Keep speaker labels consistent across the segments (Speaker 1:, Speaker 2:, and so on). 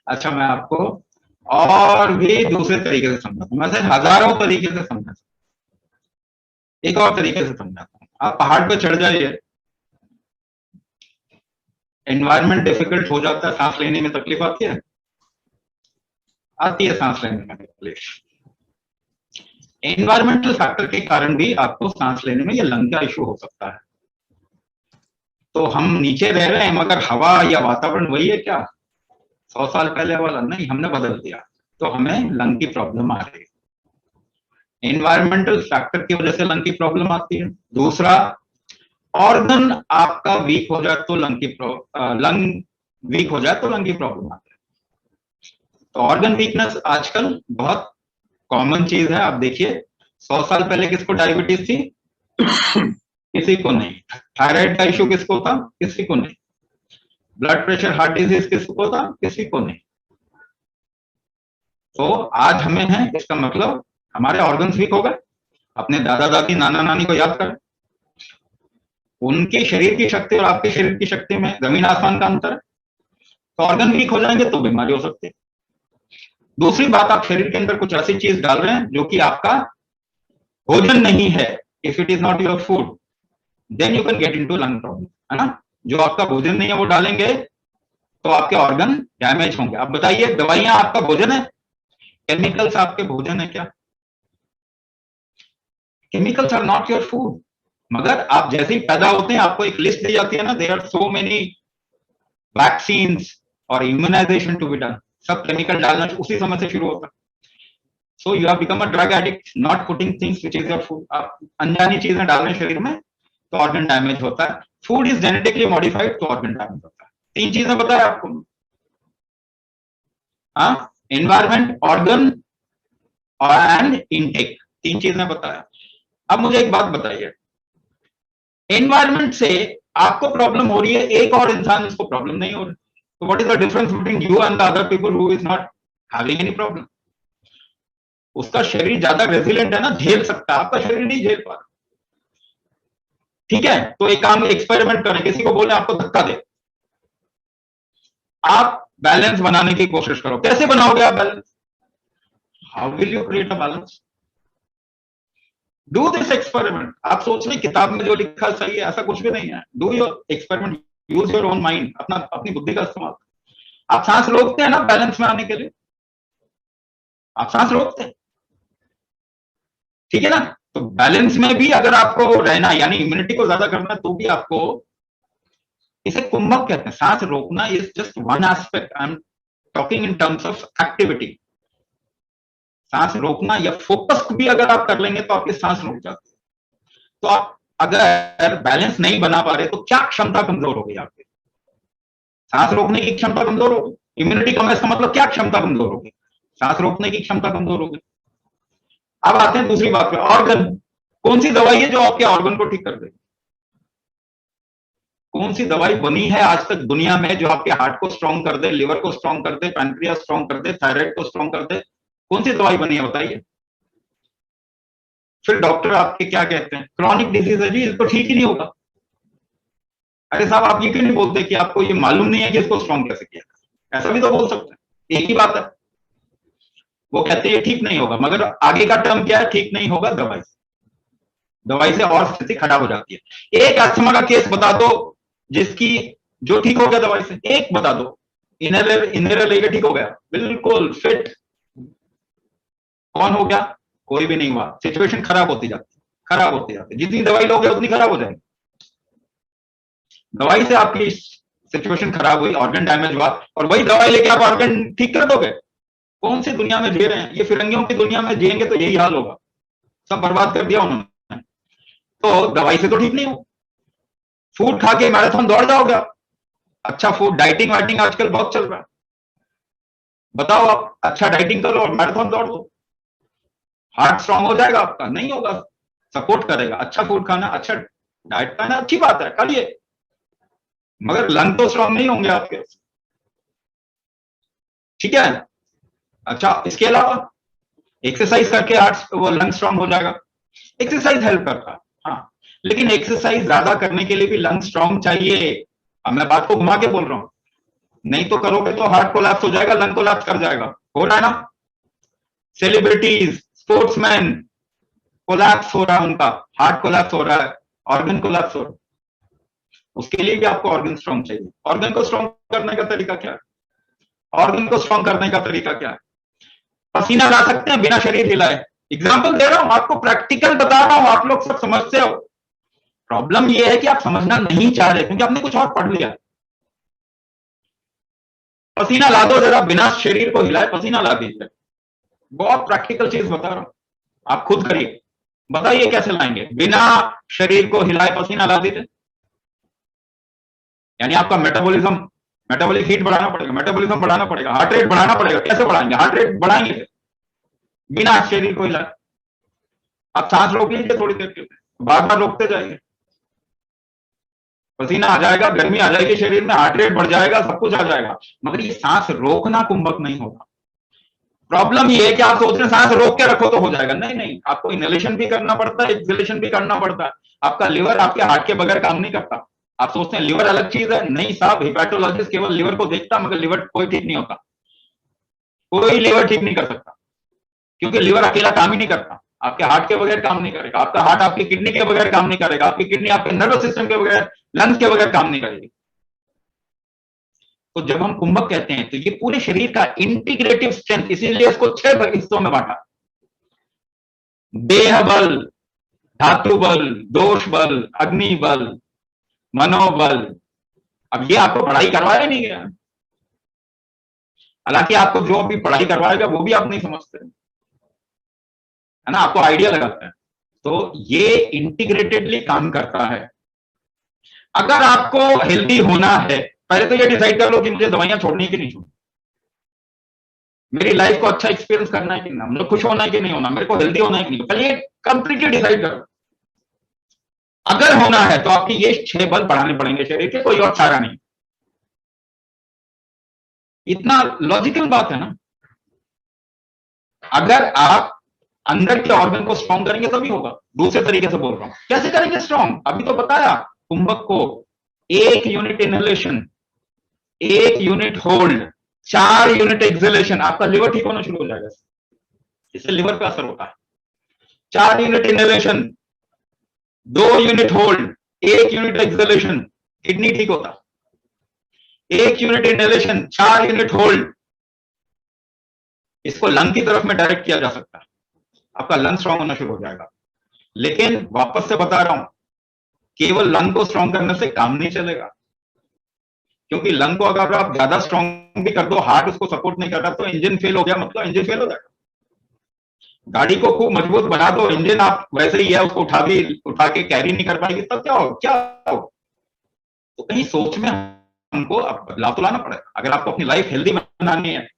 Speaker 1: अच्छा, मैं आपको और भी दूसरे तरीके से समझाता हूँ, मैं से हजारों तरीके से समझाता हूँ। एक और तरीके से समझाता हूँ, आप पहाड़ पे चढ़ जाइए, एनवायरमेंट डिफिकल्ट हो जाता है, सांस लेने में तकलीफ आती है, आती है सांस लेने में तकलीफ। एनवायरमेंटल फैक्टर के कारण भी आपको सांस लेने में या लंग का इशू हो सकता है। तो हम नीचे रह रहे हैं मगर हवा या वातावरण वही है क्या? 100 साल पहले वाला नहीं, हमने बदल दिया, तो हमें लंग की प्रॉब्लम आ रही है। एनवायरमेंटल फैक्टर की वजह से लंग की प्रॉब्लम आती है। दूसरा, ऑर्गन आपका वीक हो जाए तो लंग वीक हो जाए तो लंग की प्रॉब्लम आती है। तो ऑर्गन वीकनेस आजकल बहुत कॉमन चीज है। आप देखिए, 100 साल पहले किसको डायबिटीज थी? किसी को नहीं। थायराइड का इशू किसको था? किसी को नहीं। ब्लड प्रेशर, हार्ट डिजीज किसको था? किसी को नहीं। तो आज हमें है, इसका मतलब हमारे ऑर्गन्स वीक हो गए। अपने दादा दादी नाना नानी को याद करें, उनके शरीर की शक्ति और आपके शरीर की शक्ति में जमीन आसमान का अंतर है। तो ऑर्गन वीक हो जाएंगे तो बीमारी हो सकती है। दूसरी बात, आप शरीर के अंदर कुछ ऐसी चीज डाल रहे हैं जो कि आपका भोजन नहीं है। If it is not your food then you can get into lung problem, है ना? जो आपका भोजन नहीं है वो डालेंगे तो आपके ऑर्गन डैमेज होंगे। अब बताइए, दवाइयां आपका भोजन है? केमिकल्स आपके भोजन है क्या? Chemicals are not your food. मगर आप जैसे ही पैदा होते हैं आपको एक लिस्ट दी जाती है ना, there are so many vaccines और इम्यूनाइजेशन टू बी डन। सब केमिकल डालना उसी समय से शुरू होता है। So you have become a drug addict, not putting things which is your food. आप अनजानी चीजें डाल रहे हैं शरीर में तो ऑर्गन डैमेज होता है। फूड इज जेनेटिकली मॉडिफाइड तो ऑर्गन डैमेज होता है। 3 चीजें बताया आपको। हाँ, एनवायरमेंट, ऑर्गन एंड इनटेक, 3 चीजें बताया। अब मुझे एक बात बताइए, एनवायरमेंट से आपको प्रॉब्लम हो रही है, एक और इंसान उसको प्रॉब्लम नहीं हो रही, तो what is the difference between you and the other people who is not having any problem? उसका शरीर ज्यादा रेजिलेंट है ना, झेल सकता है, आपका शरीर नहीं झेल पा रहा। ठीक है, तो एक काम, एक्सपेरिमेंट करें, किसी को बोले आपको धक्का दे, आप बैलेंस बनाने की कोशिश करो। कैसे बनाओगे आप balance? How will you create a balance? Do this experiment. आप सोच रहे किताब में जो लिखा सही है, ऐसा कुछ भी नहीं है। Do your experiment, use your own mind, अपनी बुद्धि का इस्तेमाल। आप सांस रोकते हैं ना बैलेंस में आने के लिए, आप सांस रोकते हैं, ठीक है ना? तो बैलेंस में भी अगर आपको रहना यानी इम्यूनिटी को ज्यादा करना तो भी आपको, इसे कुंभक कहते हैं। सांस रोकना is just one aspect, I am talking in terms of activity. सांस रोकना या फोकस भी अगर आप कर लेंगे तो आपकी सांस रुक जाती है। तो आप अगर बैलेंस नहीं बना पा रहे तो क्या क्षमता कमजोर हो गई आपकी? सांस रोकने की क्षमता कमजोर हो गई। इम्यूनिटी कम है, इसका मतलब क्या क्षमता कमजोर हो गई? सांस रोकने की क्षमता कमजोर हो गई। अब आते हैं दूसरी बात पे, ऑर्गन। कौन सी दवाई है जो आपके ऑर्गन को ठीक कर देगी? कौन सी दवाई बनी है आज तक दुनिया में जो आपके हार्ट को स्ट्रांग कर दे, लिवर को स्ट्रांग कर दे, पैनक्रियास स्ट्रांग कर दे, थायराइड को स्ट्रांग कर दे? कौन सी दवाई बनी है बताइए? फिर डॉक्टर आपके क्या कहते हैं? क्रॉनिक डिजीज है जी, इसको ठीक ही नहीं होगा। अरे साहब, आप ये क्यों नहीं बोलते कि आपको ये मालूम नहीं है कि इसको स्ट्रांग कैसे किया? ऐसा भी तो बोल सकते हैं, एक ही बात है। वो कहते हैं ठीक नहीं होगा, मगर आगे का टर्म क्या है? ठीक नहीं होगा दवाई से। दवाई से और स्थिति खराब हो जाती है। एक अस्थमा का केस बता दो जिसकी, जो ठीक हो गया दवाई से, एक बता दो। इनहेलर लेके ठीक हो गया, बिल्कुल फिट। कौन हो गया? कोई भी नहीं हुआ। सिचुएशन खराब होती जाती है, खराब होती जाती है। जितनी दवाई लोगे उतनी खराब हो जाएगी। दवाई से आपकी सिचुएशन खराब हुई, ऑर्गन डैमेज हुआ, और वही दवाई लेके आप ऑर्गन ठीक कर दोगे? कौन सी दुनिया में जी रहे हैं? ये फिरंगियों की दुनिया में जिएंगे तो यही हाल होगा। सब बर्बाद कर दिया उन्होंने। तो दवाई से तो ठीक नहीं हो। फूड खा के मैराथन दौड़ जाओगे आप? अच्छा फूड, डाइटिंग वाइटिंग आजकल बहुत चल रहा है, बताओ आप अच्छा डाइटिंग करो और मैराथन दौड़ दो, हार्ट स्ट्रांग हो जाएगा आपका? नहीं होगा। सपोर्ट करेगा अच्छा फूड खाना, अच्छा डाइट खाना, अच्छी बात है, करिए, मगर लंग तो स्ट्रांग नहीं होंगे आपके। ठीक है? अच्छा, इसके अलावा एक्सरसाइज करके हार्ट वो लंग स्ट्रांग हो जाएगा। एक्सरसाइज हेल्प करता है, हाँ, लेकिन एक्सरसाइज ज्यादा करने के लिए भी लंग स्ट्रांग चाहिए। अब मैं बात को घुमा के बोल रहा हूं। नहीं तो करोगे तो हार्ट कोलैप्स हो जाएगा, लंग कोलैप्स कर जाएगा। हो रहा है ना, सेलिब्रिटीज, स्पोर्ट्समैन, कोलैप्स हो रहा है उनका, हार्ट कोलैप्स हो रहा है, ऑर्गन कोलैप्स हो रहा है। उसके लिए भी आपको ऑर्गन स्ट्रॉन्ग चाहिए। ऑर्गन को स्ट्रॉन्ग करने का तरीका क्या है? ऑर्गन को स्ट्रॉन्ग करने का तरीका क्या है? पसीना ला सकते हैं बिना शरीर हिलाए। एग्जाम्पल दे रहा हूं आपको, प्रैक्टिकल बता रहा हूं, आप लोग सब समझते हो। प्रॉब्लम यह है कि आप समझना नहीं चाह रहे क्योंकि आपने कुछ और पढ़ लिया। पसीना ला दो जरा, बिना शरीर को हिलाए पसीना ला दीजिए। बहुत प्रैक्टिकल चीज बता रहा हूं, आप खुद करिए। बताइए कैसे लाएंगे? बिना शरीर को हिलाए पसीना ला दीजिए। यानी आपका मेटाबॉलिज्म, मेटाबॉलिक हीट बढ़ाना पड़ेगा, मेटाबॉलिज्म बढ़ाना पड़ेगा, हार्ट रेट बढ़ाना पड़ेगा। कैसे बढ़ाएंगे? हार्ट रेट बढ़ाएंगे बिना शरीर को हिलाए। आप सांस रोक लीजिए थोड़ी देर के लिए, बार बार रोकते जाइए, पसीना आ जाएगा, गर्मी आ जाएगी शरीर में, हार्ट रेट बढ़ जाएगा, सब कुछ आ जाएगा। मगर ये सांस रोकना कुंभक नहीं होगा। प्रॉब्लम ये है कि आप सोच रहे हैं सांस रोक के रखो तो हो जाएगा। नहीं नहीं, आपको इनहेलेशन भी करना पड़ता है, एक्सहेलेशन भी करना पड़ता है। आपका लिवर आपके हार्ट के बगैर काम नहीं करता। आप सोचते हैं लिवर अलग चीज है, नहीं साहब, हिपैटोलॉजिस्ट केवल लिवर को देखता, मगर लिवर कोई ठीक नहीं होता। कोई लिवर ठीक नहीं कर सकता, क्योंकि लिवर अकेला काम ही नहीं करता। आपके हार्ट के बगैर काम नहीं करेगा, आपका हार्ट आपकी किडनी के बगैर काम नहीं करेगा, आपकी किडनी आपके नर्वस सिस्टम के बगैर, लंग्स के बगैर काम नहीं करेगी। तो जब हम कुंभक कहते हैं तो ये पूरे शरीर का इंटीग्रेटिव स्ट्रेंथ, इसीलिए इसको 6 हिस्सों में बांटा। देह बल, धातु बल, दोष बल, अग्नि बल, मनोबल। अब ये आपको पढ़ाई करवाया नहीं गया, हालांकि आपको जो भी पढ़ाई करवाएगा वो भी आप नहीं समझते, है ना, आपको आइडिया लगाता है। तो ये इंटीग्रेटेडली काम करता है। अगर आपको हेल्दी होना है, पहले तो ये डिसाइड कर लो कि मुझे दवाइयां छोड़नी कि नहीं छोड़नी, मेरी लाइफ को अच्छा एक्सपीरियंस करना है कि ना, मुझे खुश होना है कि नहीं होना, मेरे को हेल्दी होना है कि नहीं, पहले कंप्लीटली डिसाइड करो। अगर होना है तो आपकी ये 6 बल बढ़ाने पड़ेंगे शरीर के, कोई और चारा नहीं। इतना लॉजिकल बात है ना। अगर आप अंदर के ऑर्गन को स्ट्रॉन्ग करेंगे तभी होगा। दूसरे तरीके से बोल रहा हूं, कैसे करेंगे स्ट्रॉन्ग? अभी तो बताया, कुंभक को 1 unit inhalation, 1 unit hold, 4 unit exhalation, आपका लिवर ठीक होना शुरू हो जाएगा। इससे लिवर पे असर होता है। 4 unit inhalation, 2 unit hold, 1 unit exhalation, kidney ठीक होता है। 1 यूनिट इनहेलेशन, 4 यूनिट होल्ड, इसको लंग की तरफ में डायरेक्ट किया जा सकता है, आपका लंग स्ट्रॉन्ग होना शुरू हो जाएगा। लेकिन वापस से बता रहा हूं, केवल लंग को स्ट्रॉन्ग करने से काम नहीं चलेगा, क्योंकि लंग को अगर आप ज्यादा स्ट्रॉन्ग भी कर दो, हार्ट उसको सपोर्ट नहीं कर रहा, तो इंजन फेल हो गया, मतलब इंजन फेल हो जाएगा। गाड़ी को खूब मजबूत बना दो, इंजन आप वैसे ही है, उसको उठा के कैरी नहीं कर पाएगी, तब क्या हो? तो कहीं सोच में हमको अब बदलाव तो लाना पड़ेगा, अगर आपको अपनी लाइफ हेल्दी बनानी है।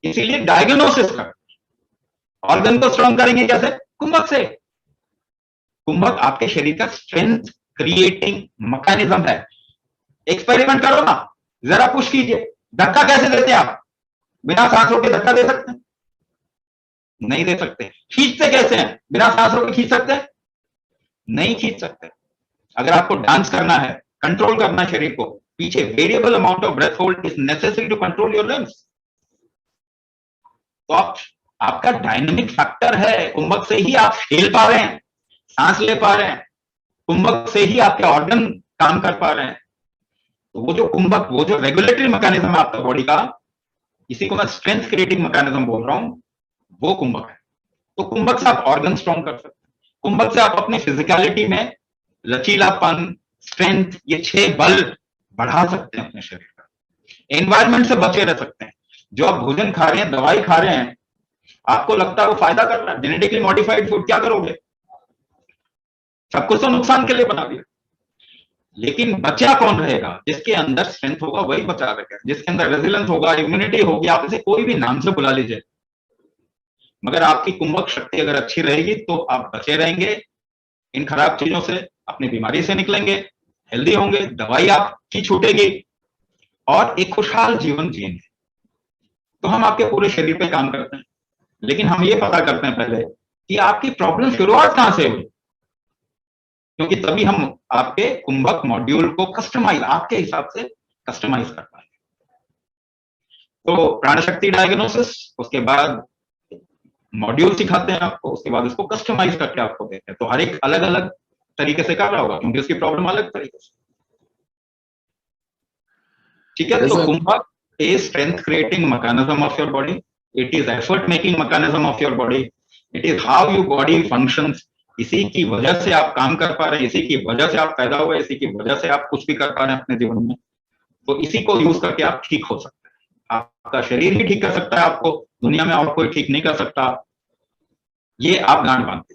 Speaker 1: इसीलिए डायग्नोसिस कर, ऑर्गन को स्ट्रॉन्ग करेंगे कैसे? कुंभक से। कुंभक आपके शरीर का स्ट्रेंथ क्रिएटिंग मैकेनिज्म है। एक्सपेरिमेंट करो ना, जरा पुश कीजिए। धक्का कैसे देते हैं आप? बिना सांस रोके धक्का दे सकते हैं? नहीं दे सकते। खींचते कैसे हैं? बिना सांस रोके खींच सकते हैं? नहीं खींच सकते। अगर आपको डांस करना है, कंट्रोल करना है शरीर को, पीछे variable amount of breath hold is necessary to control your limbs. तो आपका डायनेमिक फैक्टर है, कुंभक से ही आप खेल पा रहे हैं, सांस ले पा रहे हैं, कुंभक से ही आपके ऑर्गन काम कर पा रहे हैं। तो वो जो कुंभक, वो जो रेगुलेटरी मैकेनिज्म है आपका बॉडी का, इसी को मैं स्ट्रेंथ क्रिएटिंग मैकेनिज्म बोल रहा हूं, वो कुंभक है। तो कुंभक से आप ऑर्गन स्ट्रॉन्ग कर सकते हैं, कुंभक से आप अपनी फिजिकलिटी में लचीलापन, स्ट्रेंथ, ये 6 बल बढ़ा सकते हैं अपने शरीर का। एनवायरमेंट से बचे रह सकते हैं। जो आप भोजन खा रहे हैं, दवाई खा रहे हैं, आपको लगता है वो फायदा कर रहा है, जेनेटिकली मॉडिफाइड फूड, क्या करोगे? सब कुछ तो नुकसान के लिए बना दिया। लेकिन बचा कौन रहेगा? जिसके अंदर स्ट्रेंथ होगा वही बचा रहेगा, जिसके अंदर रेजिलेंस होगा, इम्यूनिटी होगी, आप इसे कोई भी नाम से बुला लीजिए, मगर आपकी कुंभक शक्ति अगर अच्छी रहेगी तो आप बचे रहेंगे इन खराब चीजों से, अपनी बीमारी से निकलेंगे, हेल्दी होंगे, दवाई आपकी छूटेगी और एक खुशहाल जीवन जिएंगे। तो हम आपके पूरे शरीर पे काम करते हैं, लेकिन हम ये पता करते हैं पहले कि आपकी प्रॉब्लम शुरुआत कहां से हुई, क्योंकि तभी हम आपके कुंभक मॉड्यूल को कस्टमाइज, आपके हिसाब से कस्टमाइज कर पाएंगे। तो प्राणशक्ति डायग्नोसिस, उसके बाद मॉड्यूल सिखाते हैं आपको, उसके बाद उसको कस्टमाइज करके आपको देते हैं। तो हर एक अलग अलग तरीके से कर रहा होगा क्योंकि उसकी प्रॉब्लम अलग तरीके से। ठीक है, तो कुंभक is strength creating mechanism of your body, it is effort making mechanism of your body, it is how your body functions। इसी की वजह से आप काम कर पा रहे हैं, इसी की वजह से आप पैदा हुए, इसी की वजह से आप कुछ भी कर पा रहे हैं अपने जीवन में। तो इसी को यूज करके आप ठीक हो सकते हैं। आपका शरीर ही ठीक कर सकता है आपको, दुनिया में और कोई ठीक नहीं कर सकता। ये आप गांठ बांधते